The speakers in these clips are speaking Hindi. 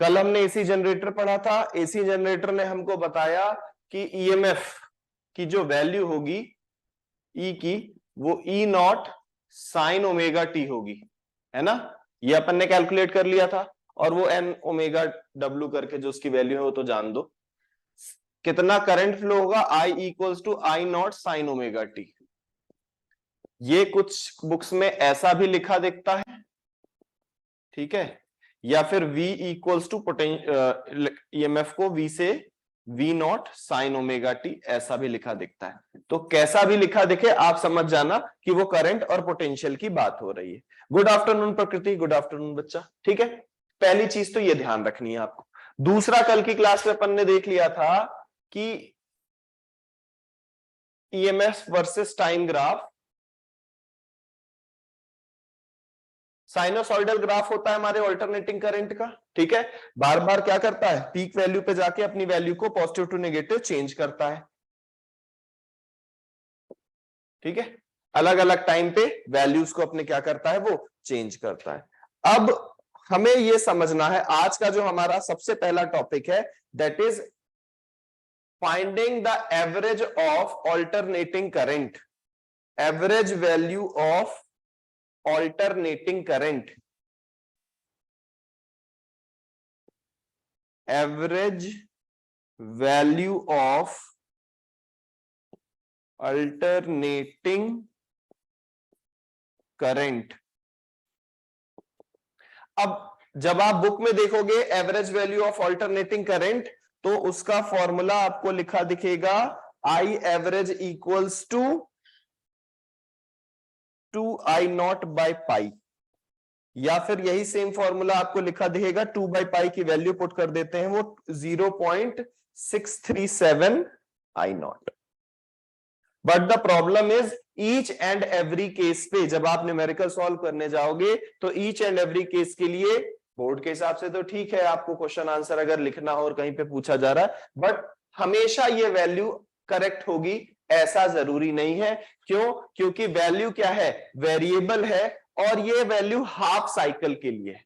कल हमने एसी जनरेटर पढ़ा था। एसी जनरेटर ने हमको बताया कि ईएमएफ की जो वैल्यू होगी ई की, वो ई नॉट साइन ओमेगा टी होगी, है ना। ये अपन ने कैलकुलेट कर लिया था, और वो एन ओमेगा डब्ल्यू करके जो उसकी वैल्यू है वो तो जान दो। कितना करंट फ्लो होगा, I equals to I naught sine omega T. ये कुछ बुक्स में ऐसा भी लिखा दिखता है, ठीक है, या फिर V इक्वल्स टू ईएमएफ को V से V not sine omega T ऐसा भी लिखा दिखता है। तो कैसा भी लिखा दिखे आप समझ जाना कि वो करंट और पोटेंशियल की बात हो रही है। गुड आफ्टरनून प्रकृति, गुड आफ्टरनून बच्चा, ठीक है। पहली चीज तो ये ध्यान रखनी है आपको। दूसरा, कल की क्लास में अपन ने देख लिया था कि EMF versus time graph, sinusoidal graph होता है हमारे अल्टरनेटिंग करंट का, ठीक है। बार बार क्या करता है, पीक वैल्यू पे जाके अपनी वैल्यू को पॉजिटिव टू नेगेटिव चेंज करता है, ठीक है। अलग अलग टाइम पे वैल्यूज को अपने क्या करता है, वो चेंज करता है। अब हमें ये समझना है, आज का जो हमारा सबसे पहला टॉपिक है, that is finding the average of alternating current, average value of alternating current, average value of alternating current. अब जब आप बुक में देखोगे average value of alternating current, तो उसका फॉर्मूला आपको लिखा दिखेगा, I average equals to I naught by pi, या फिर यही सेम फॉर्मूला आपको लिखा दिखेगा 2 बाई पाई की वैल्यू पुट कर देते हैं, वो 0.637 I naught. But the problem is each and every case पे जब आप न्यूमेरिकल सॉल्व करने जाओगे, तो ईच एंड एवरी केस के लिए बोर्ड के हिसाब से तो ठीक है, आपको क्वेश्चन आंसर अगर लिखना हो और कहीं पे पूछा जा रहा है, बट हमेशा ये वैल्यू करेक्ट होगी ऐसा जरूरी नहीं है। क्यों? क्योंकि वैल्यू क्या है, वेरिएबल है, और ये वैल्यू हाफ साइकिल के लिए है।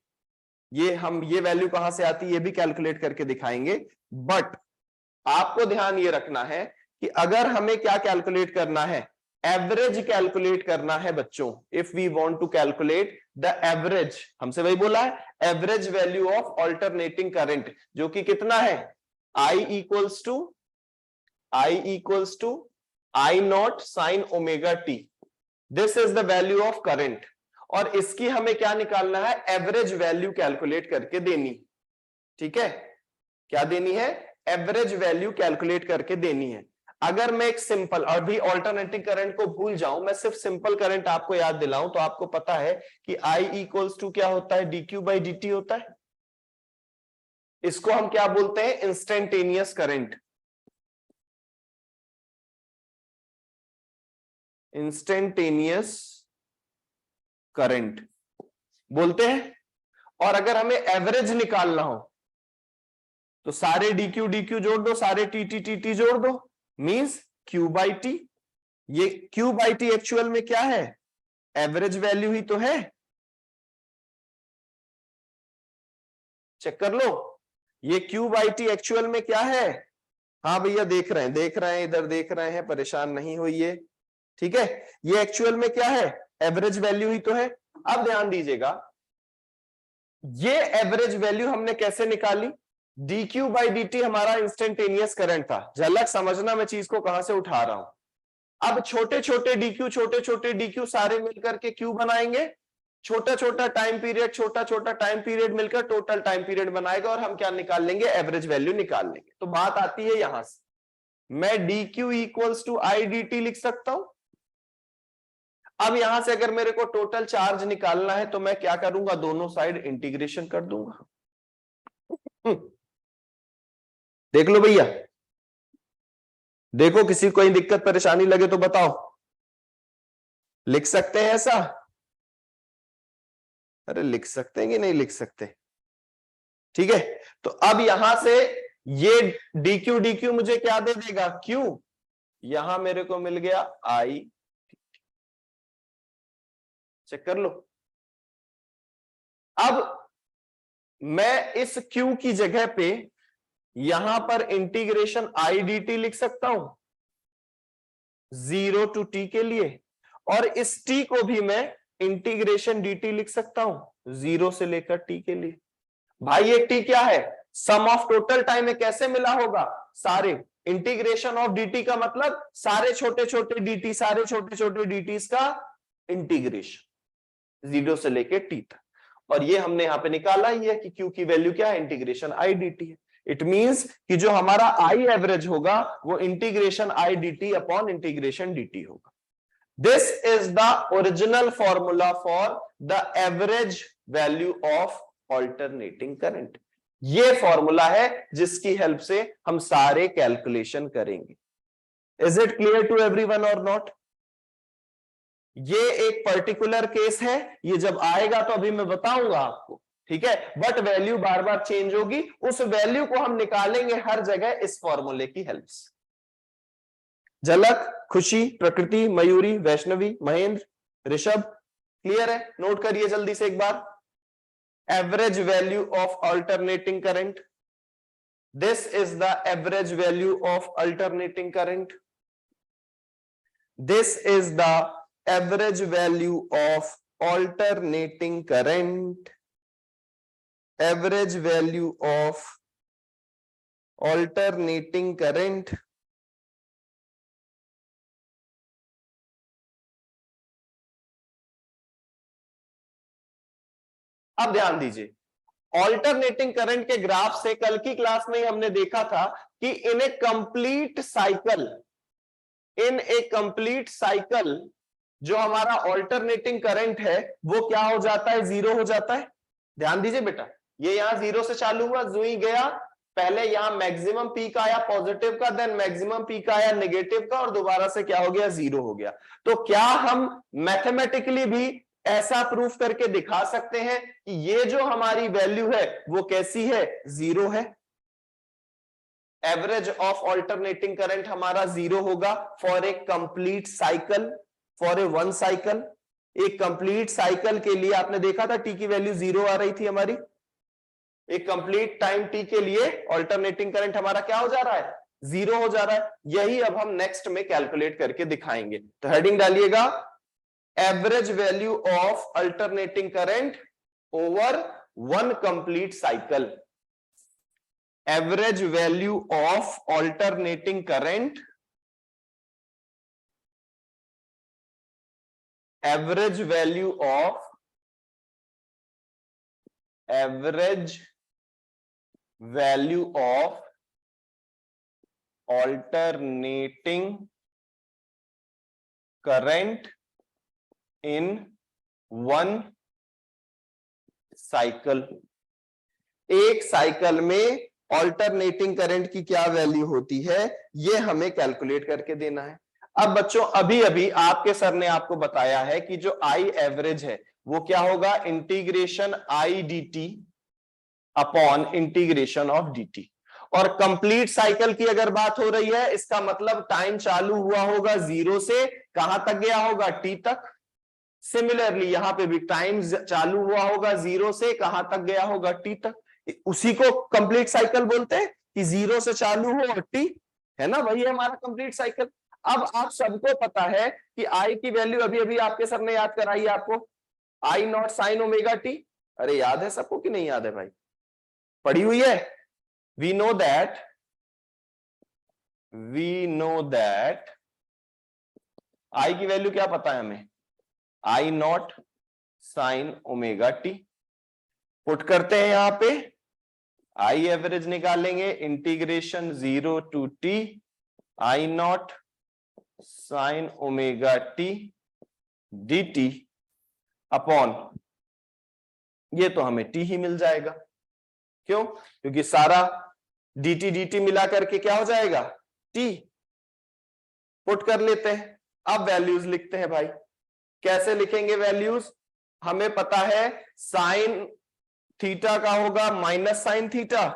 ये वैल्यू कहां से आती है ये भी कैलकुलेट करके दिखाएंगे। बट आपको ध्यान ये रखना है कि अगर हमें क्या कैलकुलेट करना है, एवरेज कैलकुलेट करना है बच्चों। If we want to calculate the average, हमसे वही बोला है, average value of alternating current, जो कि कितना है, I equals to I naught sine omega T, this is the value of current. और इसकी हमें क्या निकालना है, एवरेज वैल्यू कैलकुलेट करके देनी, ठीक है। क्या देनी है, एवरेज वैल्यू कैलकुलेट करके देनी है। अगर मैं एक सिंपल, अभी ऑल्टरनेटिंग करंट को भूल जाऊं, मैं सिर्फ सिंपल करंट आपको याद दिलाऊं, तो आपको पता है कि I इक्वल्स टू क्या होता है, dq बाई dt होता है। इसको हम क्या बोलते हैं, इंस्टेंटेनियस करंट, इंस्टेंटेनियस करंट बोलते हैं। और अगर हमें एवरेज निकालना हो, तो सारे dq जोड़ दो, सारे tt जोड़ दो, मींस q बाई टी। ये q बाई टी एक्चुअल में क्या है, एवरेज वैल्यू ही तो है, चेक कर लो। ये q बाई टी एक्चुअल में क्या है, हाँ भैया देख रहे हैं, इधर देख रहे हैं, परेशान नहीं होइए, ठीक है। ये एक्चुअल में क्या है, एवरेज वैल्यू ही तो है। अब ध्यान दीजिएगा, ये एवरेज वैल्यू हमने कैसे निकाली, dq बाई dt हमारा इंस्टेंटेनियस करंट था। झलक समझना मैं चीज को कहां से उठा रहा हूं। अब छोटे छोटे dq सारे मिलकर के q बनाएंगे, छोटा छोटा टाइम पीरियड मिलकर टोटल टाइम पीरियड बनाएगा, और हम क्या निकाल लेंगे, एवरेज वैल्यू निकाल लेंगे। तो बात आती है यहां से, मैं dq equals to I dt लिख सकता हूं। अब यहां से अगर मेरे को टोटल चार्ज निकालना है, तो मैं क्या करूंगा, दोनों साइड इंटीग्रेशन कर दूंगा। देख लो भैया, देखो किसी को कोई दिक्कत परेशानी लगे तो बताओ, लिख सकते हैं ऐसा? अरे लिख सकते हैं कि नहीं लिख सकते, ठीक है। तो अब यहां से ये dq मुझे क्या दे देगा, q, यहां मेरे को मिल गया i, चेक कर लो। अब मैं इस q की जगह पे यहां पर इंटीग्रेशन आई डी टी लिख सकता हूं 0 to t के लिए, और इस t को भी मैं इंटीग्रेशन dt लिख सकता हूं 0 से लेकर t के लिए। भाई ये t क्या है? सम ऑफ टोटल टाइम में कैसे मिला होगा? सारे इंटीग्रेशन ऑफ dt का मतलब सारे छोटे छोटे dt, सारे छोटे छोटे dt's का इंटीग्रेशन 0 से लेकर t तक। और ये हमने यहां पे निकाला ही है कि q की वैल्यू क्या है? इंटीग्रेशन आई dt है। इट मींस कि जो हमारा आई एवरेज होगा वो integration I dt upon integration dt होगा। This is the original formula for the average value of alternating current. ये फॉर्मूला है जिसकी हेल्प से हम सारे कैलकुलेशन करेंगे। Is it clear to everyone or not? ये एक पर्टिकुलर केस है, ये जब आएगा तो अभी मैं बताऊंगा आपको, ठीक है? But value bar bar change होगी, उस वैल्यू को हम निकालेंगे हर जगह इस फॉर्मूले की हेल्प से। झलक, खुशी, प्रकृति, मयूरी, वैष्णवी, महेंद्र, ऋषभ, क्लियर है? नोट करिए जल्दी से एक बार। Average value of alternating current, this is the average value of alternating current, this is the average value of alternating current, average value of alternating current। अब ध्यान दीजिए, ऑल्टरनेटिंग करंट के ग्राफ से कल की क्लास में ही हमने देखा था कि इन ए कंप्लीट साइकिल, इन ए कंप्लीट साइकिल जो हमारा ऑल्टरनेटिंग करंट है वो क्या हो जाता है? 0 हो जाता है। ध्यान दीजिए बेटा, ये यहां 0 से चालू हुआ, जो ही गया, पहले यहां मैक्सिमम पीक आया पॉजिटिव का, देन मैक्सिमम पीक आया नेगेटिव का, और दोबारा से क्या हो गया? 0 हो गया। तो क्या हम मैथमेटिकली भी ऐसा प्रूफ करके दिखा सकते हैं कि ये जो हमारी वैल्यू है वो कैसी है? 0 है। एवरेज ऑफ ऑल्टरनेटिंग करंट हमारा 0 होगा for a complete cycle, for a one cycle. एक कंप्लीट साइकिल के लिए आपने देखा था टी की वैल्यू 0 आ रही थी हमारी। एक कंप्लीट टाइम टी के लिए ऑल्टरनेटिंग करंट हमारा क्या हो जा रहा है? 0 हो जा रहा है। यही अब हम नेक्स्ट में कैलकुलेट करके दिखाएंगे। तो हेडिंग डालिएगा, average value of alternating current over one complete cycle. Average value of alternating current, average value of alternating current in one cycle। एक साइकिल में ऑल्टरनेटिंग करंट की क्या वैल्यू होती है ये हमें कैलकुलेट करके देना है। अब बच्चों अभी अभी आपके सर ने आपको बताया है कि जो आई एवरेज है वो क्या होगा? Integration I D T upon integration of D T. और कंप्लीट साइकिल की अगर बात हो रही है, इसका मतलब टाइम चालू हुआ होगा 0 से, कहां तक गया होगा? टी तक। सिमिलरली यहां पे भी टाइम चालू हुआ होगा 0 से, कहां तक गया होगा? टी तक। उसी को कंप्लीट साइकिल बोलते हैं कि 0 से चालू हो और टी, है ना? वही है हमारा कंप्लीट साइकिल। अब आप सबको पता है कि आई की वैल्यू अभी अभी आपके सर ने याद कराई है आपको, आई नॉट साइन ओमेगा टी। अरे याद है सबको कि नहीं याद है भाई? पढ़ी हुई है? वी नो दैट आई की वैल्यू क्या पता है हमें? I naught sine omega T. Put करते हैं यहां पे, आई एवरेज निकालेंगे, integration 0 to T I naught sine omega T D T upon, ये तो हमें टी ही मिल जाएगा। क्यों? क्योंकि सारा dt मिला करके क्या हो जाएगा? टी। पुट कर लेते हैं, अब वैल्यूज लिखते हैं भाई। कैसे लिखेंगे वैल्यूज? हमें पता है साइन थीटा का होगा माइनस साइन थीटा,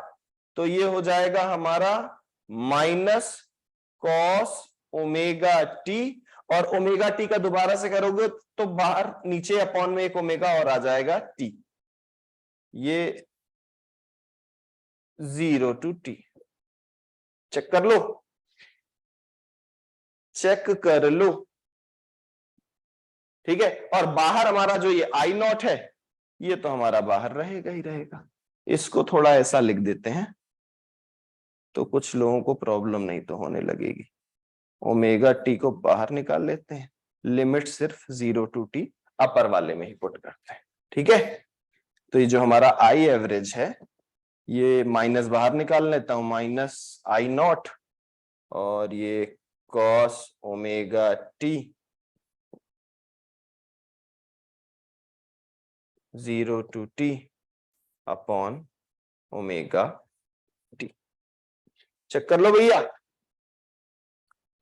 तो ये हो जाएगा हमारा माइनस कॉस ओमेगा टी, और ओमेगा टी का दोबारा से करोगे तो बाहर नीचे अपॉन में एक ओमेगा और आ जाएगा टी। ये 0 to t। चेक कर लो, चेक कर लो, ठीक है। और बाहर हमारा जो ये आई नॉट है, ये तो हमारा बाहर रहेगा ही रहेगा। इसको थोड़ा ऐसा लिख देते हैं तो कुछ लोगों को प्रॉब्लम नहीं तो होने लगेगी। ओमेगा टी को बाहर निकाल लेते हैं, लिमिट सिर्फ 0 टू टी अपर वाले में ही पुट करते हैं, ठीक है। तो ये जो हमारा आई एवरेज है, ये माइनस बाहर निकाल लेता हूं, माइनस आई नॉट, और ये cos omega T 0 to T upon omega T. Check कर लो भैया,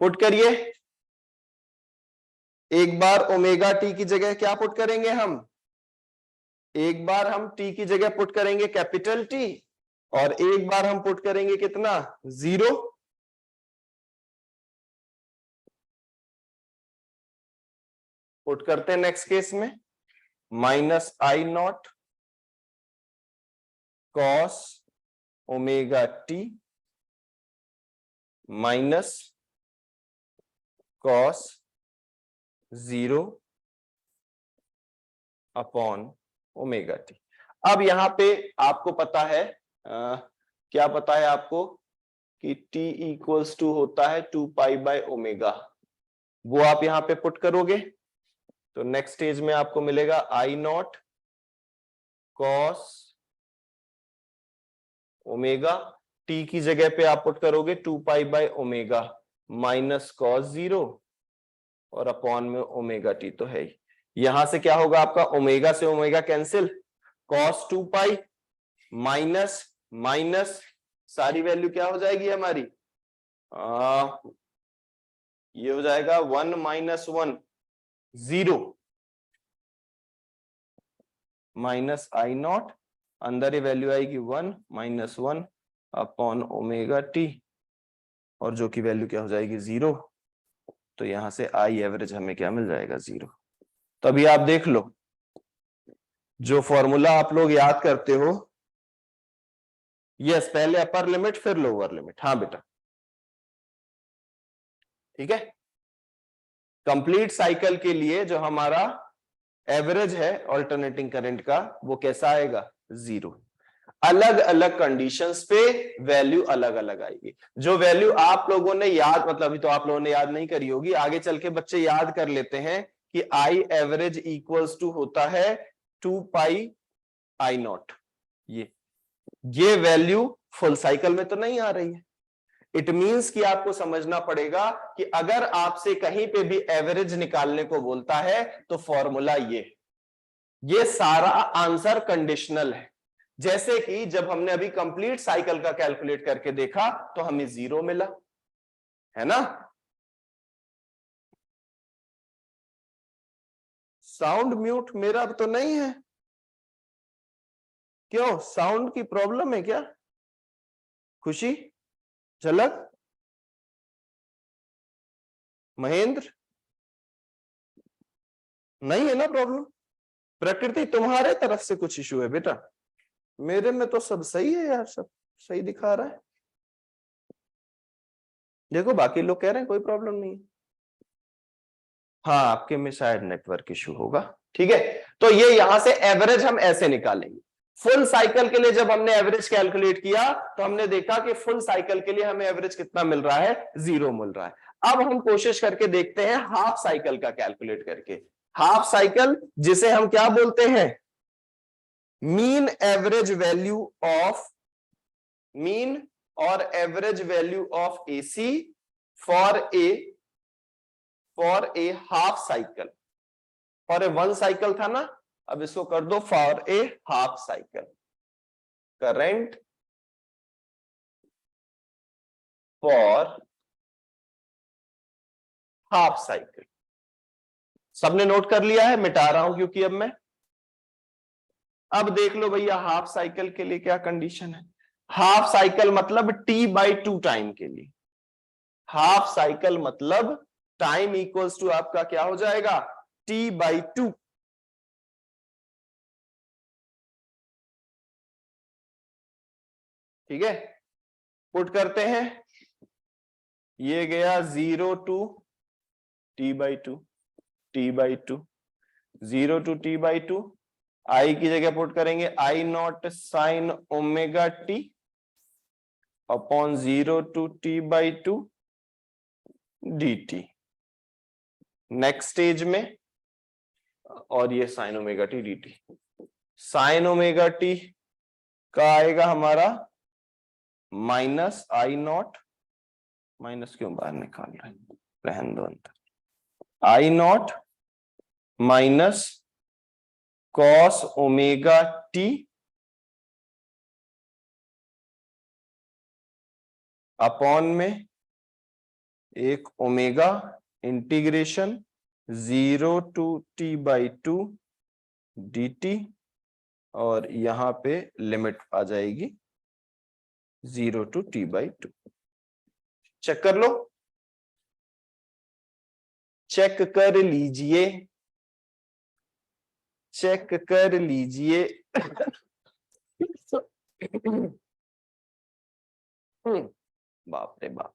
पुट करिए। एक बार ओमेगा टी की जगह क्या पुट करेंगे हम, एक बार हम टी की जगह पुट करेंगे कैपिटल टी, और एक बार हम पुट करेंगे कितना, 0। पुट करते हैं नेक्स्ट केस में, minus I not cos omega T minus cos 0 upon omega T. अब यहां पे आपको पता है, क्या पता है आपको कि t इक्वल्स टू होता है 2 पाई बाय ओमेगा। वो आप यहां पे पुट करोगे तो नेक्स्ट स्टेज में आपको मिलेगा आई नॉट कॉस ओमेगा, टी की जगह पे आप पुट करोगे 2 pi by omega minus cos 0 और अपॉन में ओमेगा टी तो है ही। यहां से क्या होगा आपका, ओमेगा से omega cancel, cos 2 pi minus minus, सारी वैल्यू क्या हो जाएगी हमारी, ये हो जाएगा 1 माइनस 1 0 माइनस आई नॉट, अंदर ये वैल्यू आएगी 1 माइनस 1 अपॉन ओमेगा टी, और जो की वैल्यू क्या हो जाएगी 0। तो यहां से आई एवरेज हमें क्या मिल जाएगा, 0। तो अभी आप देख लो, जो फॉर्मूला आप लोग याद करते हो, यस पहले अपर लिमिट फिर लोअर लिमिट, हाँ बेटा ठीक है। कंप्लीट साइकिल के लिए जो हमारा एवरेज है ऑल्टरनेटिंग करंट का, वो कैसा आएगा, 0। अलग अलग कंडीशंस पे वैल्यू अलग अलग आएगी। जो वैल्यू आप लोगों ने याद, मतलब अभी तो आप लोगों ने याद नहीं करी होगी, आगे चल के बच्चे याद कर लेते हैं कि आई एवरेज इक्वल्स टू होता है 2 पाई आई नॉट। ये वैल्यू फुल साइकिल में तो नहीं आ रही है। इट मींस कि आपको समझना पड़ेगा कि अगर आपसे कहीं पे भी एवरेज निकालने को बोलता है तो फॉर्मूला ये सारा आंसर कंडीशनल है। जैसे कि जब हमने अभी कंप्लीट साइकिल का कैलकुलेट करके देखा तो हमें 0 मिला, है ना। साउंड म्यूट मेरा तो नहीं है, क्यों, साउंड की प्रॉब्लम है क्या, खुशी, झलक, महेंद्र, नहीं है ना प्रॉब्लम। प्रकृति तुम्हारे तरफ से कुछ इशू है बेटा, मेरे में तो सब सही है यार, सब सही दिखा रहा है। देखो बाकी लोग कह रहे हैं कोई प्रॉब्लम नहीं है। हाँ आपके में शायद नेटवर्क इशू होगा, ठीक है। तो ये यहां से एवरेज हम ऐसे निकालेंगे। फुल साइकिल के लिए जब हमने एवरेज कैलकुलेट किया तो हमने देखा कि फुल साइकिल के लिए हमें एवरेज कितना मिल रहा है, 0 मिल रहा है। अब हम कोशिश करके देखते हैं हाफ साइकिल का कैलकुलेट करके। हाफ साइकिल जिसे हम क्या बोलते हैं, mean average value of, mean और average value of AC for a half cycle. For a one cycle था ना, अब इसको कर दो for a half cycle. Current for half cycle, सबने नोट कर लिया है, मिटा रहा हूं क्योंकि अब मैं, अब देख लो भैया हाफ साइकिल के लिए क्या कंडीशन है। हाफ साइकिल मतलब t/2 टाइम के लिए, हाफ साइकिल मतलब टाइम इक्वल्स टू आपका क्या हो जाएगा, t/2। ठीक है, पुट करते हैं, ये गया 0 to t/2, t/2, 0 to t/2, आई की जगह पुट करेंगे I not sine omega T upon 0 to t/2 dt next stage में, और ये sign omega T dt, sign omega T का आएगा हमारा माइनस I नॉट, माइनस क्यों बाहर निकाल रहे हैं, रहने दो अंदर, I not minus cos omega T upon में एक omega integration 0 to t/2 dt, और यहां पे लिमिट आ जाएगी 0 to t/2। चेक कर लो, चेक कर लीजिए, चेक कर लीजिए। बाप रे बाप,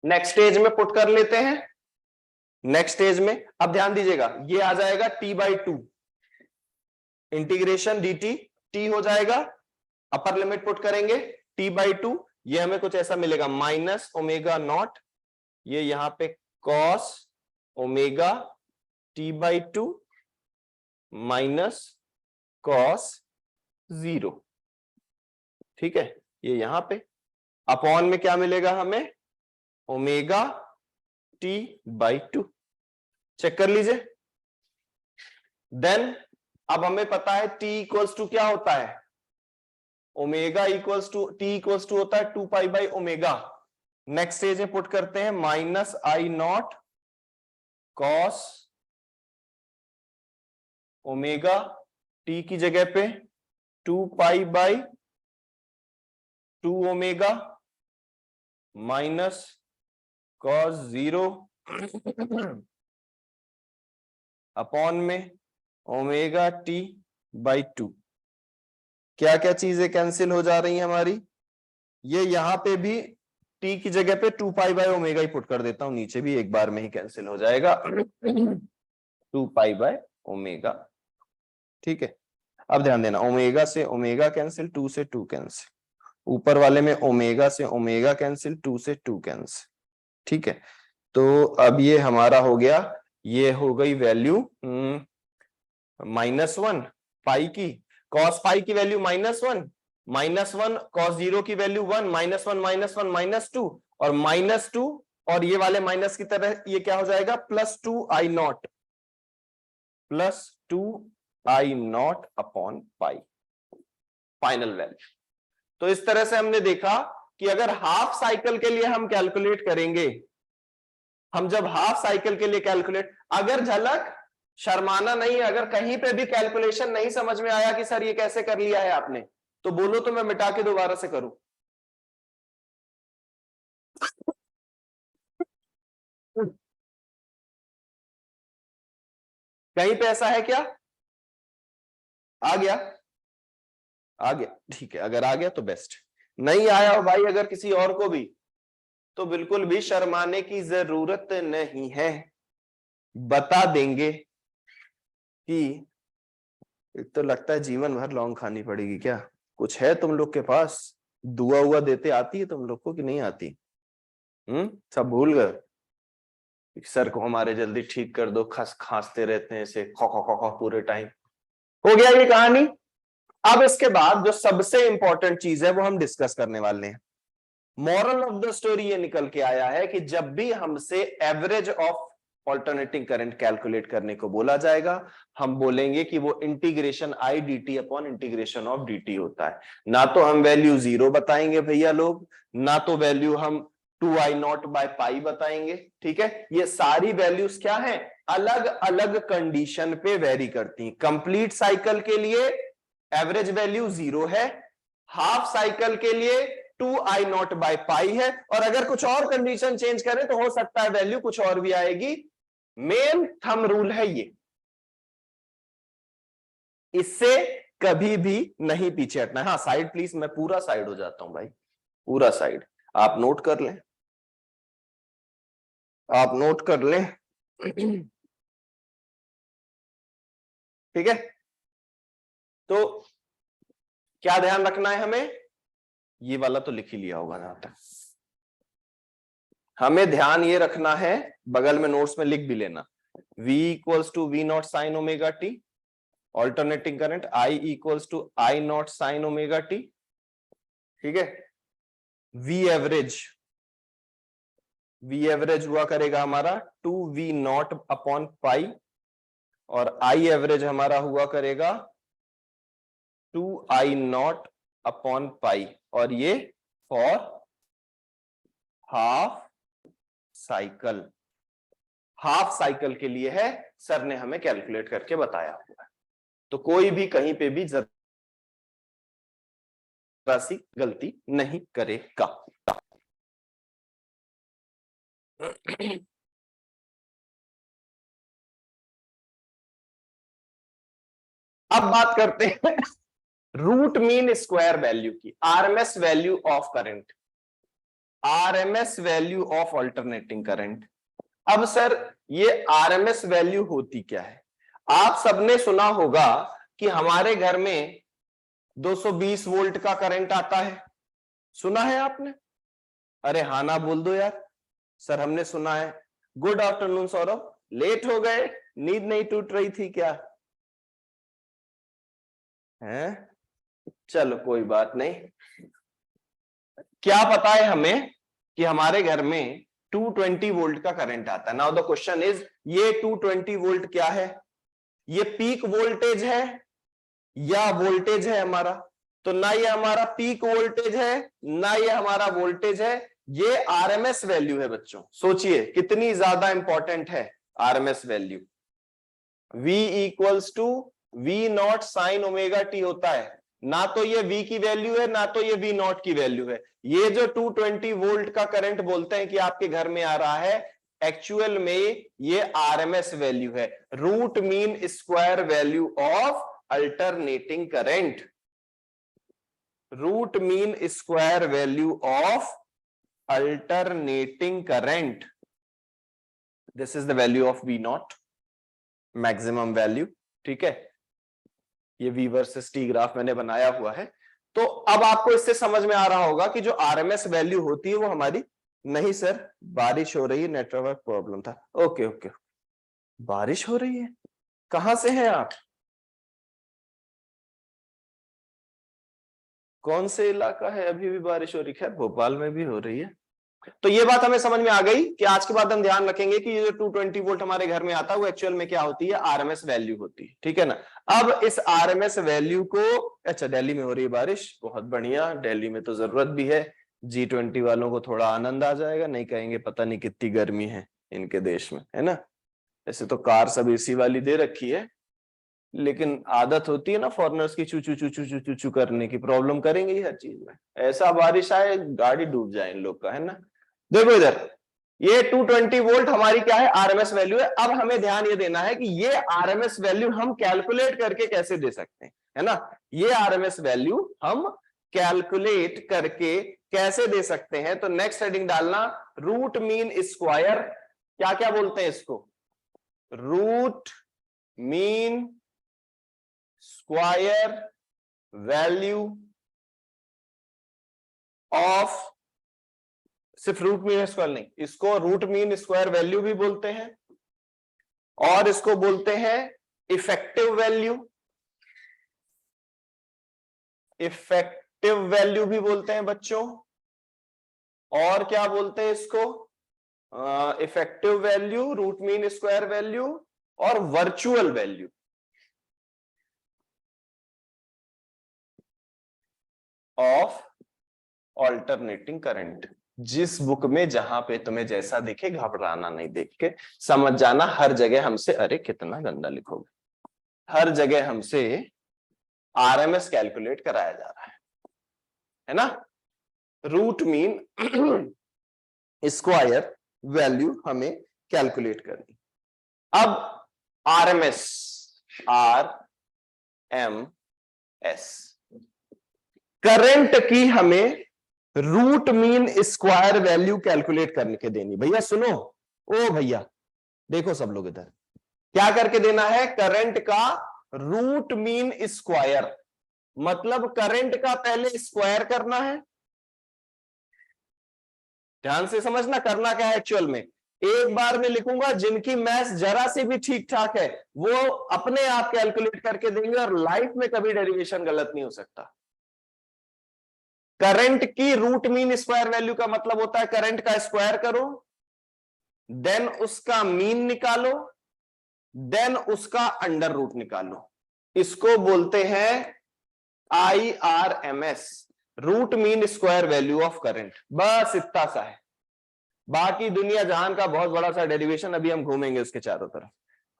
नेक्स्ट स्टेज में पुट कर लेते हैं। नेक्स्ट स्टेज में अब ध्यान दीजिएगा, ये आ जाएगा t/2 इंटीग्रेशन dt, t हो जाएगा, अपर लिमिट पुट करेंगे t/2, ये हमें कुछ ऐसा मिलेगा माइनस ओमेगा नॉट, ये यहां पे cos omega t/2 minus cos 0, ठीक है, ये यहां पे अपॉन में क्या मिलेगा हमें, ओमेगा t/2। चेक कर लीजिए। देन अब हमें पता है t इक्वल्स टू क्या होता है, omega equals to t equals to होता है 2π/ओमेगा। नेक्स्ट स्टेज में पुट करते हैं minus I naught cos omega t की जगह पे 2π/2 ओमेगा माइनस कॉस 0 अपॉन में ओमेगा t/2। क्या क्या चीजें कैंसिल हो जा रही हैं हमारी, ये यहां पे भी t की जगह पे 2π/ओमेगा ही पुट कर देता हूं, नीचे भी एक बार में ही कैंसिल हो जाएगा 2π/ओमेगा, ठीक है। अब ध्यान देना, ओमेगा से ओमेगा कैंसिल, 2 से 2 कैंसिल, ऊपर वाले में ओमेगा से ओमेगा कैंसिल, 2 से 2 कैंसिल, ठीक है। तो अब ये हमारा हो गया, ये हो गई वैल्यू -1 पाई की, कॉस पाई की वैल्यू -1, -1 कॉस 0 की वैल्यू 1, -1 -2, और -2, और ये वाले माइनस की तरह ये क्या हो जाएगा, +2 I not, +2 I not upon pi, final value. तो इस तरह से हमने देखा कि अगर हाफ साइकिल के लिए हम कैलकुलेट करेंगे, हम जब हाफ साइकिल के लिए कैलकुलेट, अगर झलक शर्माना नहीं, अगर कहीं पे भी कैलकुलेशन नहीं समझ में आया कि सर ये कैसे कर लिया है आपने, तो बोलो तो मैं मिटा के दोबारा से करूं। कहीं पे ऐसा है क्या, आ गया, आ गया, ठीक है, अगर आ गया तो बेस्ट, नहीं आया हो भाई अगर किसी और को भी, तो बिल्कुल भी शर्माने की जरूरत नहीं है, बता देंगे कि तो लगता है जीवन भर लौंग खानी पड़ेगी क्या, कुछ है तुम लोग के पास, दुआ हुआ देते आती है तुम लोग को कि नहीं आती, सब भूल गए, सर को हमारे जल्दी ठीक कर दो, खांसते रहते हैं ऐसे खो खो खो खो पूरे टाइम, हो गया ये कहानी। अब इसके बाद जो सबसे इंपॉर्टेंट चीज है वो हम डिस्कस करने वाले हैं। मॉरल ऑफ द स्टोरी ये निकल के आया है कि जब भी हमसे average of alternating current calculate करने को बोला जाएगा, हम बोलेंगे कि वो integration I dt upon integration of dt होता है। ना तो हम वैल्यू 0 बताएंगे भैया लोग, ना तो वैल्यू हम 2I नॉट बाय पाई बताएंगे, ठीक है। ये सारी वैल्यूज क्या है, अलग अलग कंडीशन पे वेरी करती हैं। कंप्लीट साइकिल के लिए एवरेज वैल्यू 0 है, हाफ साइकिल के लिए 2I0/पाई है, और अगर कुछ और कंडीशन चेंज करें तो हो सकता है वैल्यू कुछ और भी आएगी। मेन थंब रूल है ये, इससे कभी भी नहीं पीछे हटना है। हाँ साइड प्लीज, मैं पूरा साइड हो जाता हूं भाई, पूरा साइड आप नोट कर लें, आप नोट कर लें। ठीक है, तो क्या ध्यान रखना है हमें, ये वाला तो लिख ही लिया होगा जहां तक, हमें ध्यान ये रखना है, बगल में नोट्स में लिख भी लेना, V equals to V0 sine omega T, alternating current I equals to I0 sine omega T. ठीक है, V एवरेज हुआ करेगा हमारा 2V0 अपॉन पाई, और I एवरेज हमारा हुआ करेगा 2I0 अपॉन पाई, और ये for half cycle, half cycle के लिए है, सर ने हमें कैलकुलेट करके बताया हुआ है, तो कोई भी कहीं पे भी जरा सी गलती नहीं करेगा। अब बात करते हैं रूट मीन स्क्वायर वैल्यू की, RMS value of current, RMS value of alternating current. अब सर ये आरएमएस वैल्यू होती क्या है? आप सबने सुना होगा कि हमारे घर में 220 वोल्ट का करंट आता है, सुना है आपने? अरे हाँ ना बोल दो यार, सर हमने सुना है। गुड आफ्टरनून सौरभ, लेट हो गए, नींद नहीं टूट रही थी क्या? हैं? चलो कोई बात नहीं। क्या पता है हमें कि हमारे घर में 220 वोल्ट का करंट आता है। नाउ द क्वेश्चन इज, ये 220 वोल्ट क्या है? ये पीक वोल्टेज है या वोल्टेज है हमारा? तो ना ये हमारा पीक वोल्टेज है ना ये हमारा वोल्टेज है, ये आरएमएस वैल्यू है बच्चों। सोचिए कितनी ज्यादा इंपॉर्टेंट है RMS value. V equals to V0 sine omega T होता है, ना तो ये V की वैल्यू है ना तो ये V0 की वैल्यू है। ये जो 220 वोल्ट का करंट बोलते हैं कि आपके घर में आ रहा है, एक्चुअल में ये आरएमएस वैल्यू है, root mean square value of alternating current, root mean square value of alternating current. This is the value of V0, maximum value. ठीक है, ये V वर्सेस T ग्राफ मैंने बनाया हुआ है। तो अब आपको इससे समझ में आ रहा होगा कि जो आरएमएस वैल्यू होती है वो हमारी, नहीं सर बारिश हो रही है, नेटवर्क प्रॉब्लम था। ओके ओके, बारिश हो रही है, कहां से हैं आप? कौन से इलाका है? अभी भी बारिश हो रही है? भोपाल में भी हो रही है। तो ये बात हमें समझ में आ गई कि आज के बाद हम ध्यान रखेंगे कि ये जो 220 वोल्ट हमारे घर में आता है वो एक्चुअल में क्या होती है? आरएमएस वैल्यू होती है। ठीक है ना? अब इस आरएमएस वैल्यू को, अच्छा दिल्ली में हो रही है बारिश, बहुत बढ़िया, दिल्ली में तो जरूरत भी है, G20 वालों को थोड़ा आनंद आ जाएगा, नहीं कहेंगे पता नहीं कितनी गर्मी है इनके देश में, है ना? ऐसे तो कार सब एसी वाली दे रखी है, लेकिन आदत होती है ना फॉरेनर्स की चू चू चू चू चू चू चू करने की, प्रॉब्लम करेंगे ही हर चीज में। ऐसा बारिश आए गाड़ी डूब जाए इन लोग का, है ना? देखो इधर, ये 220 वोल्ट हमारी क्या है? आरएमएस वैल्यू है। अब हमें ध्यान ये देना है कि ये आरएमएस वैल्यू हम कैलकुलेट करके कैसे दे सकते हैं, है ना? ये आरएमएस वैल्यू हम कैलकुलेट करके कैसे दे सकते हैं? तो नेक्स्ट हेडिंग डालना, रूट मीन स्क्वायर, क्या क्या बोलते हैं इसको? Root mean square value of, सिर्फ रूट मीन स्क्वायर नहीं, इसको रूट मीन स्क्वायर वैल्यू भी बोलते हैं, और इसको बोलते हैं इफेक्टिव वैल्यू, इफेक्टिव वैल्यू भी बोलते हैं बच्चों। और क्या बोलते हैं इसको? Effective value, root mean square value, और virtual value. Of alternating current. जिस बुक में जहां पे तुम्हें जैसा दिखे घबराना नहीं, देख के समझ जाना, हर जगह हमसे, अरे कितना गंदा लिखोगे, हर जगह हमसे आरएमएस कैलकुलेट कराया जा रहा है ना? रूट मीन स्क्वायर वैल्यू हमें कैलकुलेट करनी। अब आरएमएस, RMS करंट की हमें root mean square value calculate करके देनी। भैया सुनो, ओ भैया देखो सब लोग इधर, क्या करके देना है? करंट का रूट मीन स्क्वायर, मतलब करंट का पहले स्क्वायर करना है। ध्यान से समझना करना क्या है एक्चुअल में। एक बार में लिखूंगा, जिनकी मैथ्स जरा सी भी ठीक ठाक है वो अपने आप कैलकुलेट करके देंगे और लाइफ में कभी डेरिवेशन गलत नहीं हो सकता। करंट की रूट मीन स्क्वायर वैल्यू का मतलब होता है करंट का स्क्वायर करो, देन उसका मीन निकालो, देन उसका अंडर रूट निकालो। इसको बोलते हैं IRMS, root mean square value of current. बस इतना सा है, बाकी दुनिया जहान का बहुत बड़ा सा डेरिवेशन अभी हम घूमेंगे उसके चारों तरफ।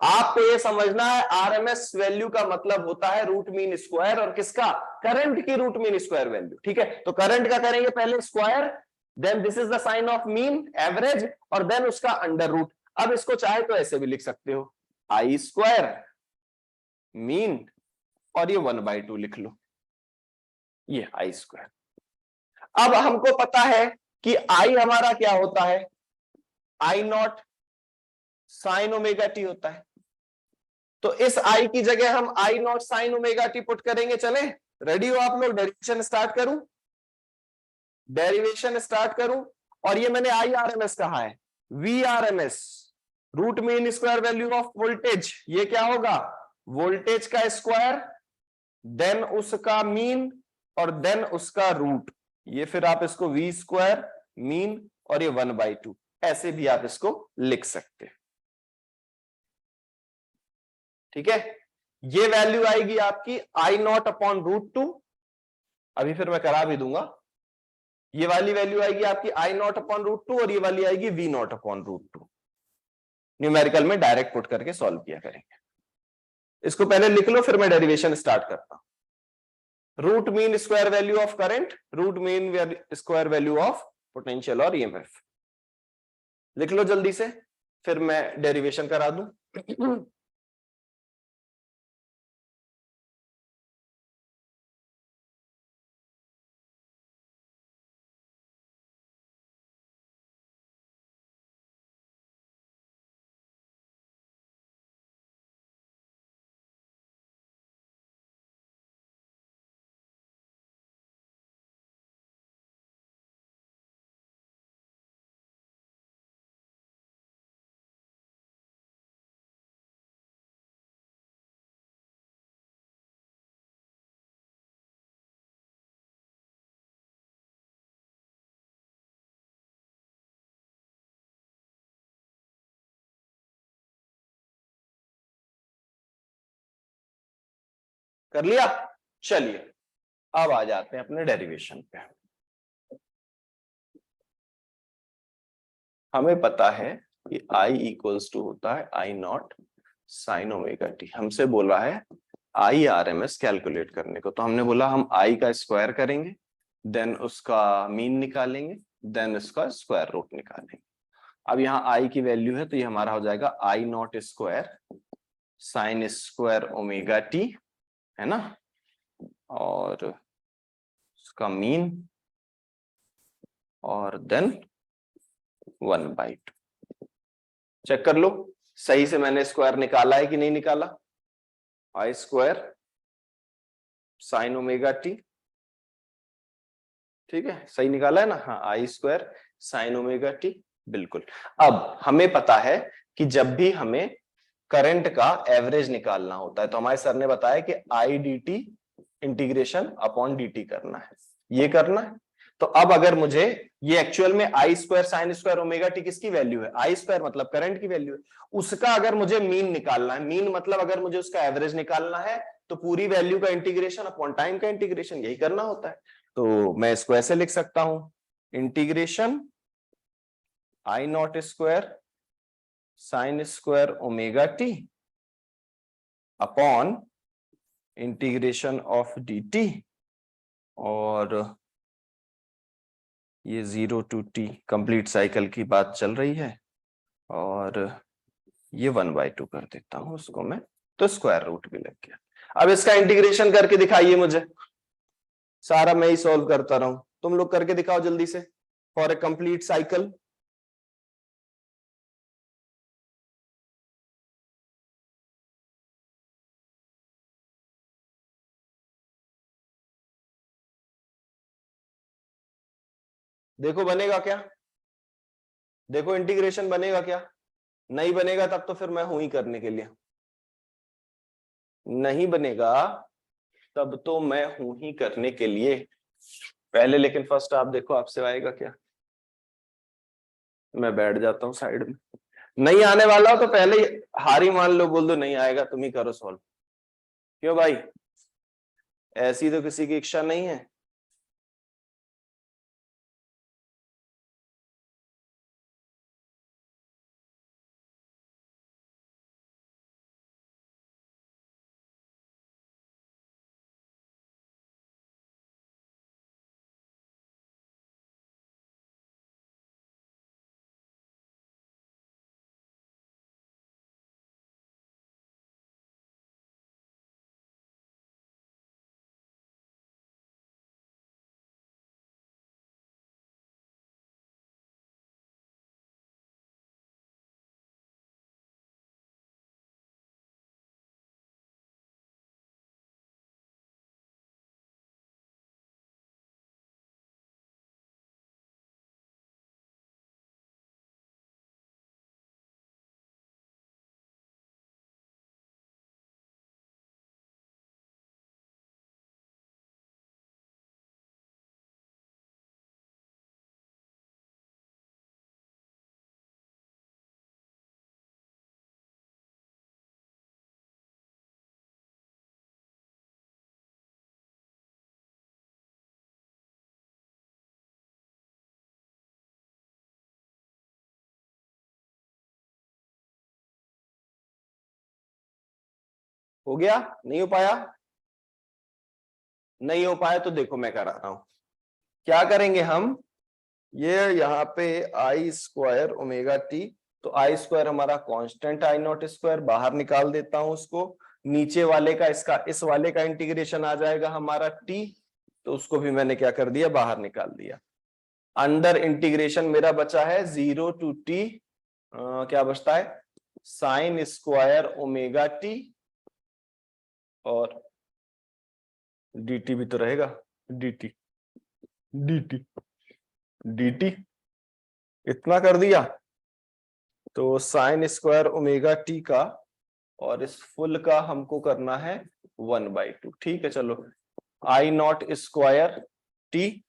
आपको यह समझना है आरएमएस वैल्यू का मतलब होता है रूट मीन स्क्वायर, और किसका? करंट की रूट मीन स्क्वायर वैल्यू। ठीक है, तो करंट का करेंगे पहले square, then this is the sign of mean average, और देन उसका अंडर रूट। अब इसको चाहे तो ऐसे भी लिख सकते हो, आई स्क्वायर मीन, और ये 1/2 लिख लो, ये आई स्क्वायर। अब हमको पता है कि आई हमारा क्या होता है? I naught sine omega T होता है। तो इस आई की जगह हम I naught sine omega T put करेंगे। चले, रेडी हो आप लोग? डेरिवेशन स्टार्ट करूं? डेरिवेशन स्टार्ट करूं? और ये मैंने आई आर एम एस कहा है, V R M S root mean square value of voltage. ये क्या होगा? वोल्टेज का स्क्वायर, देन उसका मीन, और देन उसका रूट। ये फिर आप इसको वी स्क्वायर मीन और ये 1/2 ऐसे भी आप इसको लिख सकते हैं। ठीक है, ये वैल्यू आएगी आपकी I naught upon root to. अभी फिर मैं करा भी दूंगा। ये वाली वैल्यू आएगी आपकी I naught upon root two, और ये वाली आएगी V naught upon root two. Numerical में डायरेक्ट पुट करके सॉल्व किया करेंगे। इसको पहले लिख लो, फिर मैं डेरिवेशन स्टार्ट करता हूं। Root mean square value of current, root mean square value of potential और ईएमएफ। लिख लो जल्दी से, फिर मैं डेरिवेशन करा दूं। कर लिया? चलिए अब आ जाते हैं अपने डेरिवेशन पे। हमें पता है कि I इक्वल्स टू होता है I naught sine omega T. हमसे बोला है I R M S calculate करने को, तो हमने बोला हम आई का स्क्वायर करेंगे, देन उसका मीन निकालेंगे, देन उसका स्क्वायर रूट निकालेंगे। अब यहाँ आई की वैल्यू है तो ये हमारा हो जाएगा I naught square sine square omega T, है ना, और उसका मीन, और देन 1/2। चेक कर लो सही से मैंने स्क्वायर निकाला है कि नहीं निकाला। आई स्क्वायर साइन ओमेगा टी, ठीक है, सही निकाला है ना? हाँ, आई स्क्वायर साइन ओमेगा टी, बिल्कुल। अब हमें पता है कि जब भी हमें करंट का एवरेज निकालना होता है तो हमारे सर ने बताया कि I D T integration upon D T करना है, ये करना है। तो अब अगर मुझे ये एक्चुअल में I square sine square omega T किसकी वैल्यू है? आई स्क्वायर मतलब करंट की वैल्यू है। उसका अगर मुझे मीन निकालना है, मीन मतलब अगर मुझे उसका एवरेज निकालना है, तो पूरी वैल्यू का इंटीग्रेशन अपॉन टाइम का इंटीग्रेशन, यही करना होता है। तो मैं इसको ऐसे लिख सकता हूं, integration I naught square sine square omega T upon integration of D T और ये 0 to t कंप्लीट साइकिल की बात चल रही है, और ये 1/2 कर देता हूं उसको मैं, तो स्क्वायर रूट भी लग गया। अब इसका इंटीग्रेशन करके दिखाइए मुझे, सारा मैं ही सॉल्व करता रहूं, तुम लोग करके दिखाओ जल्दी से फॉर ए कंप्लीट साइकिल। देखो बनेगा क्या, देखो इंटीग्रेशन बनेगा क्या, नहीं बनेगा तब तो फिर मैं हूं ही करने के लिए, नहीं बनेगा तब तो मैं हूं ही करने के लिए पहले, लेकिन फर्स्ट आप देखो आपसे आएगा क्या। मैं बैठ जाता हूँ साइड में, नहीं आने वाला हो तो पहले ही हारी मान लो, बोल दो नहीं आएगा, तुम ही करो सॉल्व। क्यों भाई, ऐसी तो किसी की इच्छा नहीं है। हो गया, नहीं हो पाया, नहीं हो पाया तो देखो मैं करा रहा हूं, क्या करेंगे हम, ये यहाँ पे आई स्क्वायर ओमेगा टी, तो आई स्क्वायर हमारा कांस्टेंट आई नॉट स्क्वायर, बाहर निकाल देता हूं उसको, नीचे वाले का इसका इस वाले का इंटीग्रेशन आ जाएगा हमारा टी, तो उसको भी मैंने क्या कर दिया, बाहर निकाल दिया। अंडर इंटीग्रेशन मेरा बचा है 0 to t, क्या बचता है, साइन स्क्वायर ओमेगा टी, और dt भी तो रहेगा, dt dt dt, इतना कर दिया, तो साइन स्क्वायर ओमेगा टी का, और इस फुल का हमको करना है 1/2, ठीक है। चलो आई नॉट स्क्वायर टी,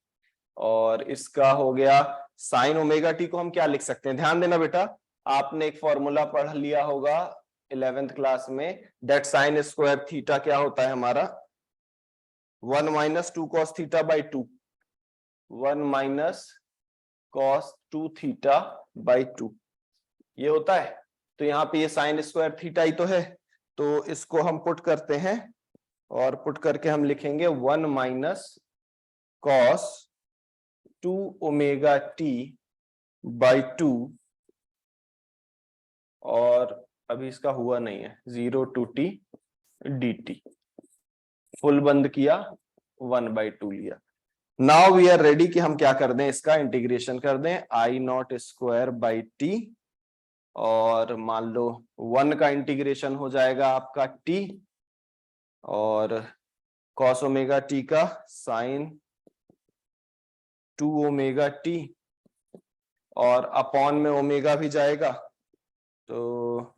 और इसका हो गया साइन ओमेगा टी को हम क्या लिख सकते हैं, ध्यान देना बेटा, आपने एक फॉर्मूला पढ़ लिया होगा 11th क्लास में, दैट साइन स्क्वायर थीटा क्या होता है हमारा, 1 - 2 cos theta by 2, 1 - cos 2 theta by 2, ये होता है। तो यहाँ पे ये साइन स्क्वायर थीटा ही तो है, तो इसको हम पुट करते हैं, और पुट करके हम लिखेंगे 1 - cos 2 ओमेगा टी बाई 2, और अभी इसका हुआ नहीं है, 0 to t dt, फुल बंद किया, 1/2 लिया। नाउ वी आर रेडी कि हम क्या कर दें, इसका इंटीग्रेशन कर दें, आई नॉट स्क्वायर बाई टी, और मान लो 1 का इंटीग्रेशन हो जाएगा आपका t, और cos ओमेगा टी का साइन 2 ओमेगा टी, और अपॉन में ओमेगा भी जाएगा, तो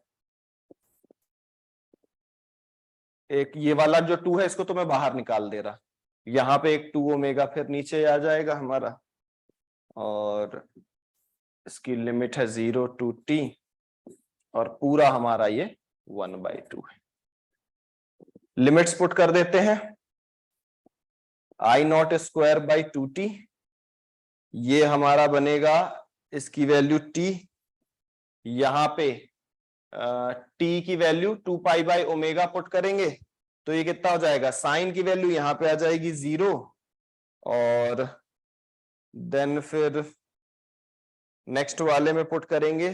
एक ये वाला जो 2 है इसको तो मैं बाहर निकाल दे रहा, यहाँ पे एक 2 ओमेगा फिर नीचे आ जाएगा हमारा, और इसकी लिमिट है 0 to t, और पूरा हमारा ये 1/2 है। लिमिट्स पुट कर देते हैं, आई नॉट स्क्वायर बाई 2t, ये हमारा बनेगा, इसकी वैल्यू t, यहाँ पे t की value 2 pi by omega put करेंगे, तो ये कितना हो जाएगा, साइन की वैल्यू यहाँ पे आ जाएगी 0, और देन फिर नेक्स्ट वाले में पुट करेंगे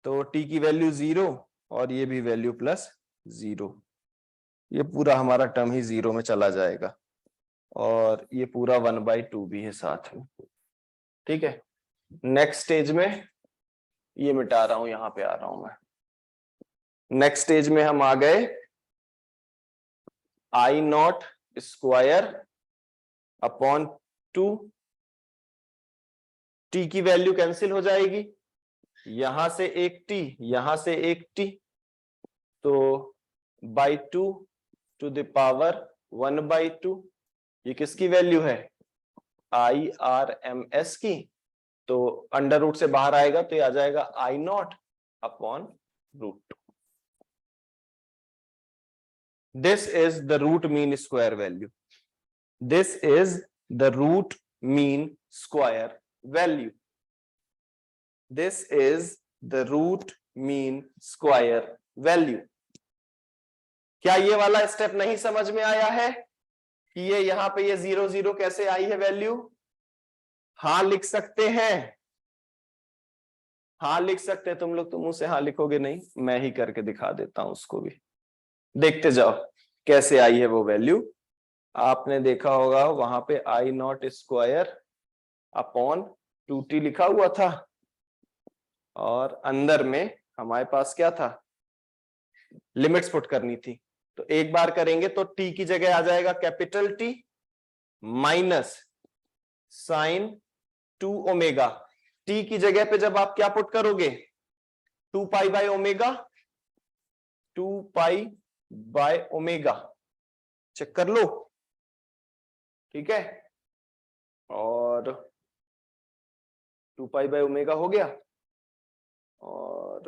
तो t की वैल्यू 0 और ये भी वैल्यू प्लस 0, ये पूरा हमारा टर्म ही 0 में चला जाएगा और ये पूरा 1/2 भी है साथ में। ठीक है, नेक्स्ट स्टेज में ये मिटा रहा हूं, यहां पे आ रहा हूं मैं। नेक्स्ट स्टेज में हम आ गए I0 स्क्वायर अपॉन 2, t की वैल्यू कैंसिल हो जाएगी, यहां से एक t, यहां से एक t, तो बाई 2 टू द पावर 1/2, ये किसकी वैल्यू है, IRMS की, तो अंडर रूट से बाहर आएगा तो ये आ जाएगा I0 upon root. This is the root mean square value, this is the root mean square value, this is the root mean square value. क्या ये वाला स्टेप नहीं समझ में आया है कि ये यहां पे ये 0 0 कैसे आई है वैल्यू? हाँ लिख सकते हैं, हाँ लिख सकते हैं। तुम लोग तो मुंह से हाँ लिखोगे नहीं, मैं ही करके दिखा देता हूं उसको भी, देखते जाओ कैसे आई है वो वैल्यू। आपने देखा होगा वहां पे I0 स्क्वायर अपॉन 2t लिखा हुआ था और अंदर में हमारे पास क्या था, लिमिट्स पुट करनी थी। तो एक बार करेंगे तो t की जगह आ जाएगा capital T minus sine 2 omega. t की जगह पे जब आप क्या पुट करोगे, 2 pi by omega, 2 pi by omega, check कर लो। ठीक है, और 2 पाई बाय ओमेगा हो गया और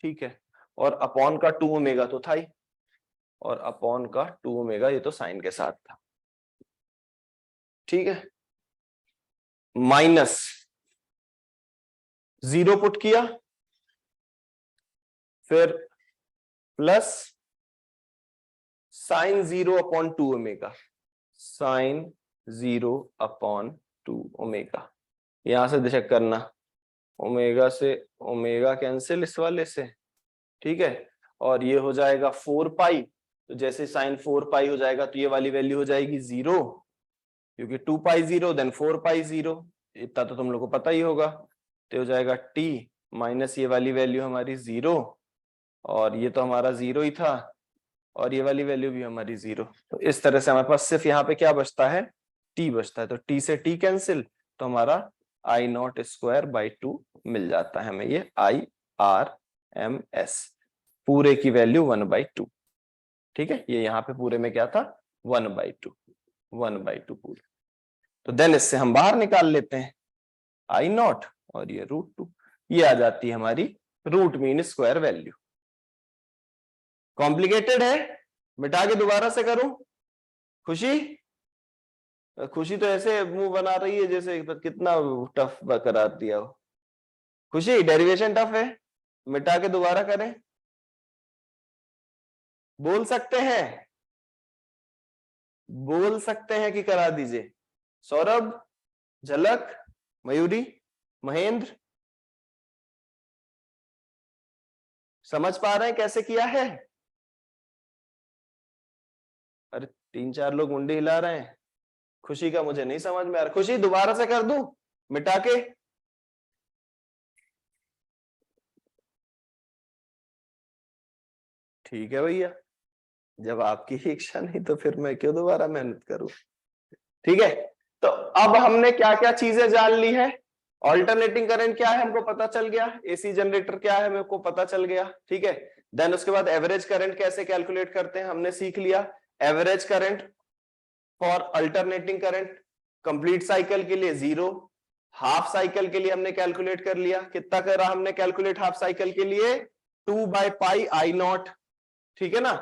ठीक है, और अपॉन का 2 ओमेगा तो था ही, और अपॉन का 2 ओमेगा ये तो साइन के साथ था। ठीक है, माइनस 0 पुट किया, फिर plus sine 0 upon 2 omega, sine 0 upon 2 omega. यहां से चेक करना, ओमेगा से ओमेगा कैंसिल इस वाले से, ठीक है, और ये हो जाएगा 4 पाई, तो जैसे साइन 4 पाई हो जाएगा तो ये वाली वैल्यू हो जाएगी 0, क्योंकि 2 पाई 0 देन 4 पाई 0, इतना तो तुम लोग को पता ही होगा। तो हो जाएगा t माइनस ये वाली वैल्यू हमारी 0, और ये तो हमारा 0 ही था, और ये वाली वैल्यू भी हमारी 0। तो इस तरह से हमारे पास सिर्फ यहाँ पे क्या बचता है, t बचता है। तो t से t कैंसिल, तो हमारा I0 स्क्वायर बाई 2 मिल जाता है हमें, ये IRMS पूरे की वैल्यू 1/2। ठीक है, ये यहाँ पे पूरे में क्या था, 1/2, 1/2 पूरे। तो देन इससे हम बाहर निकाल लेते हैं I0 और ये √2, ये आ जाती है हमारी root mean square value. Complicated है, मिटा के दोबारा से करूं? खुशी खुशी तो ऐसे मुंह बना रही है जैसे कितना टफ करार दिया हो। खुशी डेरिवेशन टफ है, मिटा के दोबारा करें? बोल सकते हैं, बोल सकते हैं कि करा दीजिए। सौरभ, झलक, मयूरी, महेंद्र, समझ पा रहे हैं कैसे किया है? अरे 3-4 लोग मुंडी हिला रहे हैं। खुशी का मुझे नहीं समझ में आ रहा। खुशी दोबारा से कर दूं मिटा के? ठीक है भैया, जब आपकी इच्छा नहीं तो फिर मैं क्यों दोबारा मेहनत करूं। ठीक है, तो अब हमने क्या क्या चीजें जान ली है। ऑल्टरनेटिंग करंट क्या है हमको पता चल गया, एसी जनरेटर क्या है मेरे को पता चल गया। ठीक है, देन उसके बाद एवरेज करंट कैसे कैलकुलेट करते हैं हमने सीख लिया। Average current for alternating current complete cycle के लिए 0, हाफ साइकिल के लिए हमने कैलकुलेट कर लिया। कितना करा हमने कैलकुलेट हाफ साइकिल के लिए, 2/पाई I0। ठीक है ना,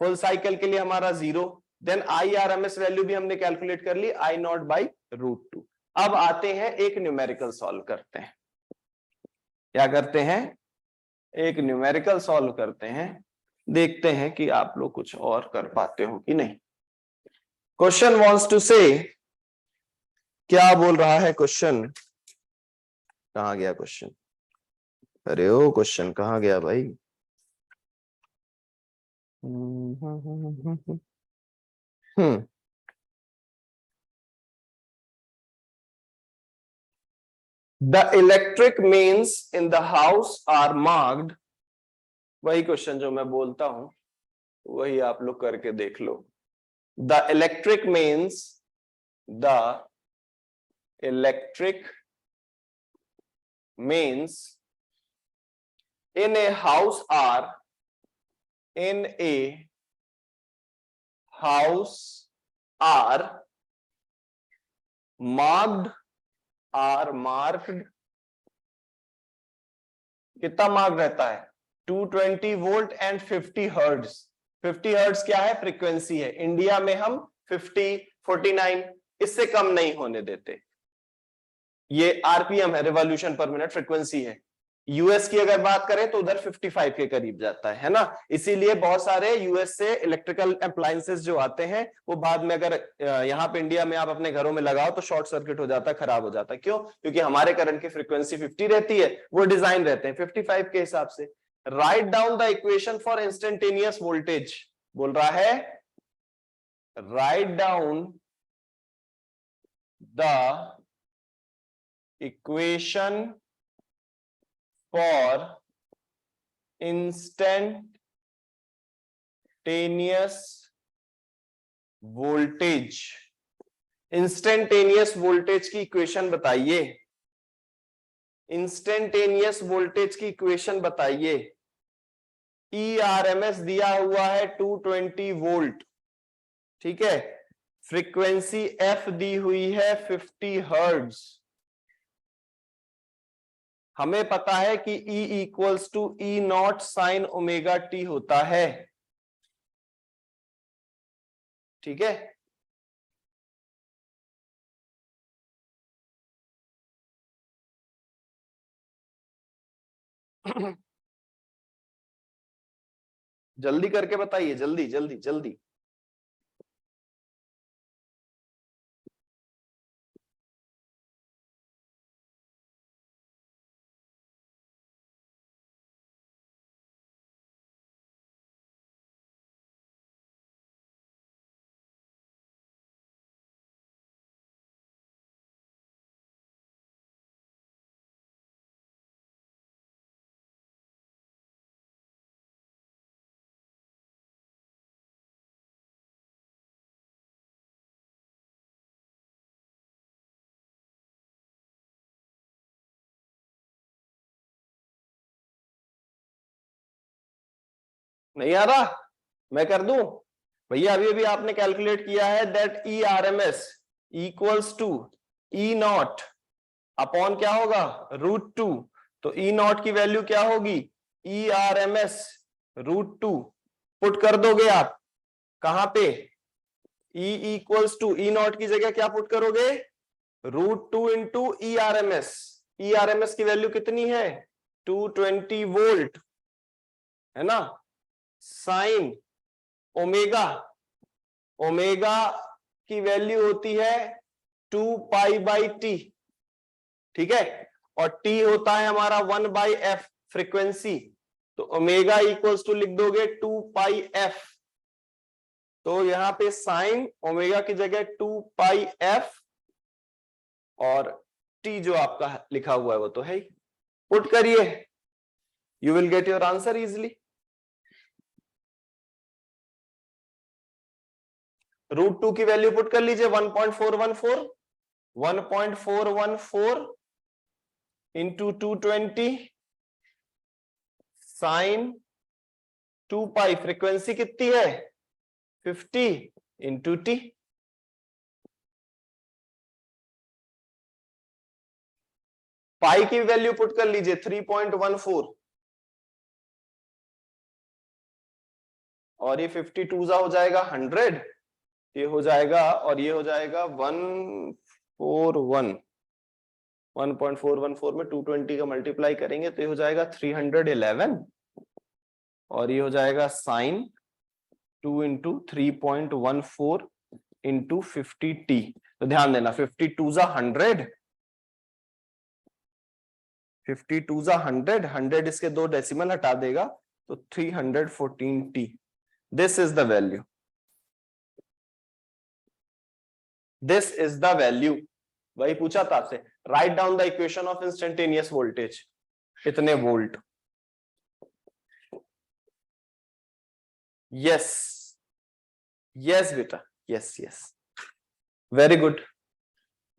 फुल साइकिल के लिए हमारा 0। देन IRMS वैल्यू भी हमने कैलकुलेट कर ली, I0/√2। अब आते हैं एक न्यूमेरिकल सॉल्व करते हैं। क्या करते हैं, एक न्यूमेरिकल सॉल्व करते हैं, देखते हैं कि आप लोग कुछ और कर पाते हो कि नहीं। क्वेश्चन वांट्स टू से क्या बोल रहा है क्वेश्चन? कहाँ गया क्वेश्चन? अरे ओ क्वेश्चन कहाँ गया भाई? Hmm the electric mains in the house are marked. वही क्वेश्चन जो मैं बोलता हूं वही आप लोग करके देख लो। The electric mains, the electric mains in a house are in a house are marked, are marked, कितना मार्क रहता है? 220 वोल्ट एंड 50 हर्ट्ज। 50 हर्ट्ज क्या है? फ्रीक्वेंसी है। इंडिया में हम 50, 49 इससे कम नहीं होने देते। ये आरपीएम है, रिवॉल्यूशन पर मिनट फ्रीक्वेंसी है। यूएस की अगर बात करें तो उधर 55 के करीब जाता है ना। इसीलिए बहुत सारे यूएस से इलेक्ट्रिकल अप्लायंसेस जो आते हैं वो बाद में अगर यहाँ पे इंडिया में आप अपने घरों में लगाओ तो शॉर्ट सर्किट हो जाता है, खराब हो जाता है। क्यों? क्योंकि हमारे करंट की फ्रीक्वेंसी 50 रहती है, वो डिजाइन रहते हैं 55 के हिसाब से। Write down the equation for instantaneous voltage. बोल रहा है write down the equation for instantaneous voltage। Instantaneous voltage की इक्वेशन बताइए। इंस्टेंटेनियस वोल्टेज की इक्वेशन बताइए। ERMS दिया हुआ है 220 वोल्ट, ठीक है। फ्रीक्वेंसी F दी हुई है 50 हर्ट्ज। हमें पता है कि E equals to E naught sine omega T होता है, ठीक है। जल्दी करके बताइए, जल्दी जल्दी जल्दी। नहीं आ रहा? मैं कर दूं भैया? अभी अभी आपने कैलकुलेट किया है that E R M S equals to E naught upon क्या होगा? √2। तो ई नॉट की वैल्यू क्या होगी? E R M S √2 put कर दोगे आप कहां पे? E equals to E naught की जगह क्या पुट करोगे? √2 into E R M S. E R M S की वैल्यू कितनी है? 220 वोल्ट है ना। साइन ओमेगा, ओमेगा की वैल्यू होती है 2π/t, ठीक है। और t होता है हमारा 1/f फ्रीक्वेंसी। तो ओमेगा इक्वल्स टू लिख दोगे 2πf। तो यहां पे साइन ओमेगा की जगह 2πf और t जो आपका लिखा हुआ है वो तो है ही। पुट करिए, you will get your answer easily. √2 की वैल्यू पुट कर लीजिए 1.414। 1.414 इंटू 220 साइन 2π, फ्रीक्वेंसी कितनी है? 50 इंटू टी। पाई की वैल्यू पुट कर लीजिए 3.14 और ये 52 हो जाएगा 100, ये हो जाएगा और ये हो जाएगा 1.414 में 220 का मल्टीप्लाई करेंगे तो ये हो जाएगा 311 और ये हो जाएगा साइन 2 इंटू 3.14 इंटू 50t। तो ध्यान देना 52 जा 100, 52 जा 100, 100 इसके दो डेसिमल हटा देगा तो 314t। This is the value, this is the value. वही पूछा था आपसे, write down the equation of instantaneous voltage, इतने वोल्ट। यस यस बेटा, yes yes, very good,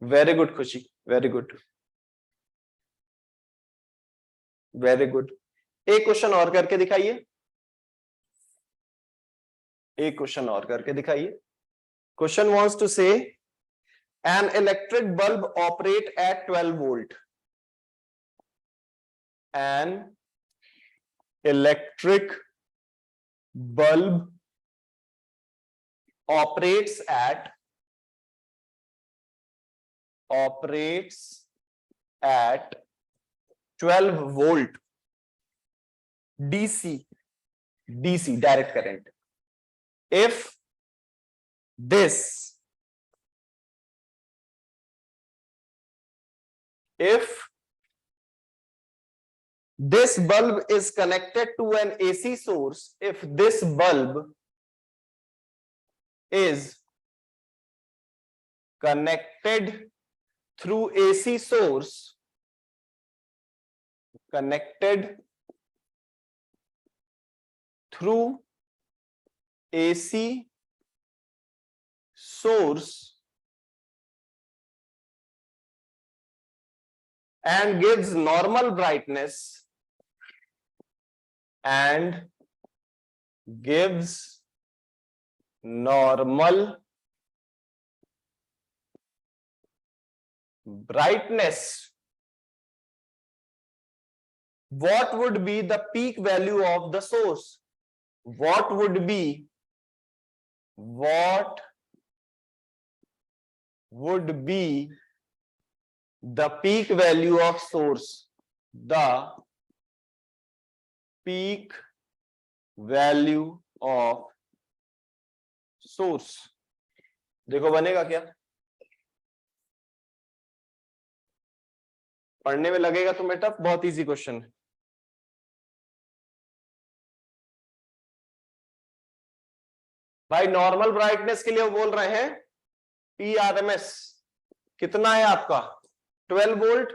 very good खुशी, वेरी गुड, वेरी गुड। एक क्वेश्चन और करके दिखाइए, एक क्वेश्चन और करके दिखाइए। क्वेश्चन वांट्स टू से an electric bulb operate at 12 volt, an electric bulb operates at 12 volt DC, direct current. If this bulb is connected to an AC source, if this bulb is connected through AC source, connected through AC source and gives normal brightness, and gives normal brightness, what would be the peak value of the source? What would be the peak value of source? The peak value of source. देखो बनेगा क्या, पढ़ने में लगेगा तुम्हें टफ, बहुत इजी क्वेश्चन है। भाई नॉर्मल ब्राइटनेस के लिए वो बोल रहे हैं PRMS कितना है आपका 12 वोल्ट,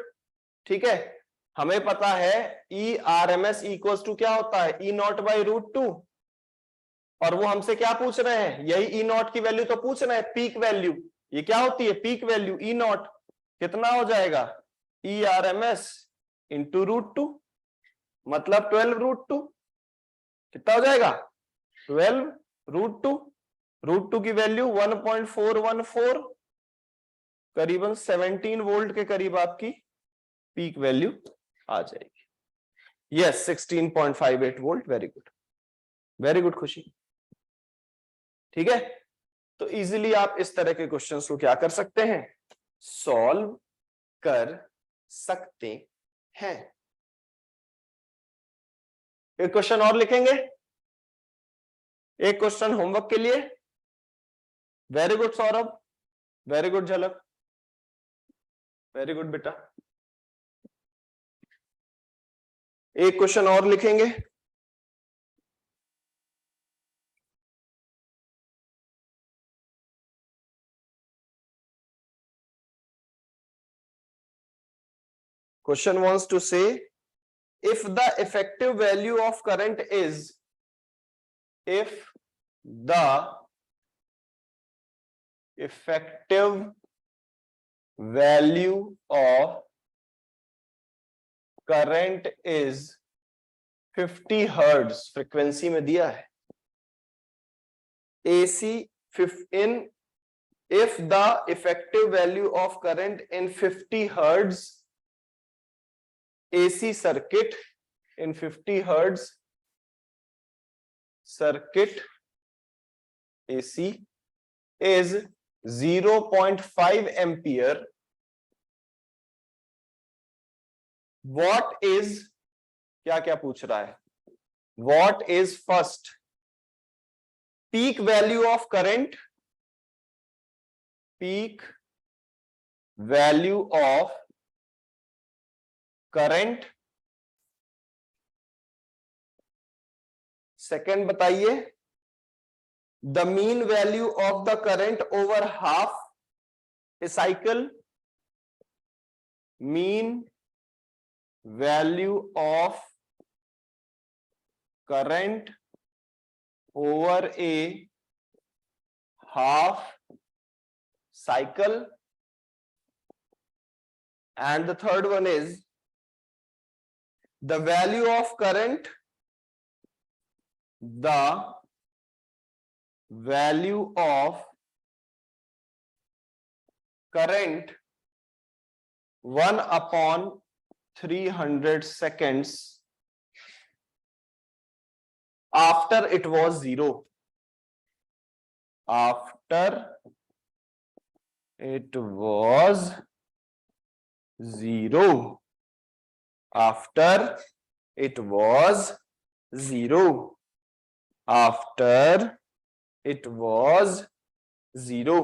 ठीक है। हमें पता है ERMS इक्वल्स टू क्या होता है E0 बाई √2, और वो हमसे क्या पूछ रहे हैं, यही E0 की वैल्यू तो पूछ रहे हैं, पीक वैल्यू। ये क्या होती है पीक वैल्यू E0, कितना हो जाएगा ERMS इंटू √2, मतलब 12 √2, कितना हो जाएगा 12 √2, √2 की वैल्यू 1.414, करीबन 17 वोल्ट के करीब आपकी पीक वैल्यू आ जाएगी। Yes 16.58 volt, very good, very good खुशी, ठीक है। तो इजीली आप इस तरह के क्वेश्चंस को क्या कर सकते हैं, सॉल्व कर सकते हैं। एक क्वेश्चन और लिखेंगे, एक क्वेश्चन होमवर्क के लिए। Very good Saurabh, very good झलक, वेरी गुड बेटा। एक क्वेश्चन और लिखेंगे, क्वेश्चन वांट्स टू से if the effective value of current is, if the effective value of current is 50 hertz, frequency में दिया है AC in, if the effective value of current in 50 hertz AC circuit, in 50 hertz circuit AC is 0.5 ampere, what is, क्या क्या पूछ रहा है, what is first peak value of current, peak value of current. Second बताइए, the mean value of the current over half a cycle. Mean value of current over a half cycle, and the third one is the value of current, the value of current 1/300 seconds after it was zero. After it was zero. After it was zero. After it was zero.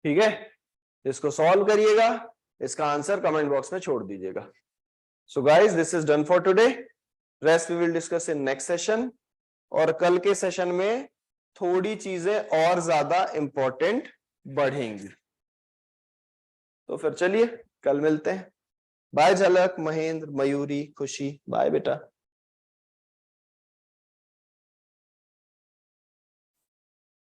ठीक है, इसको सॉल्व करिएगा, इसका आंसर कमेंट बॉक्स में छोड़ दीजिएगा। So guys, this is done for today. Rest we will discuss in next session. और कल के सेशन में थोड़ी चीजें और ज्यादा इंपॉर्टेंट बढ़ेंगी। तो फिर चलिए कल मिलते हैं। बाय झलक, महेंद्र, मयूरी, खुशी, बाय बेटा।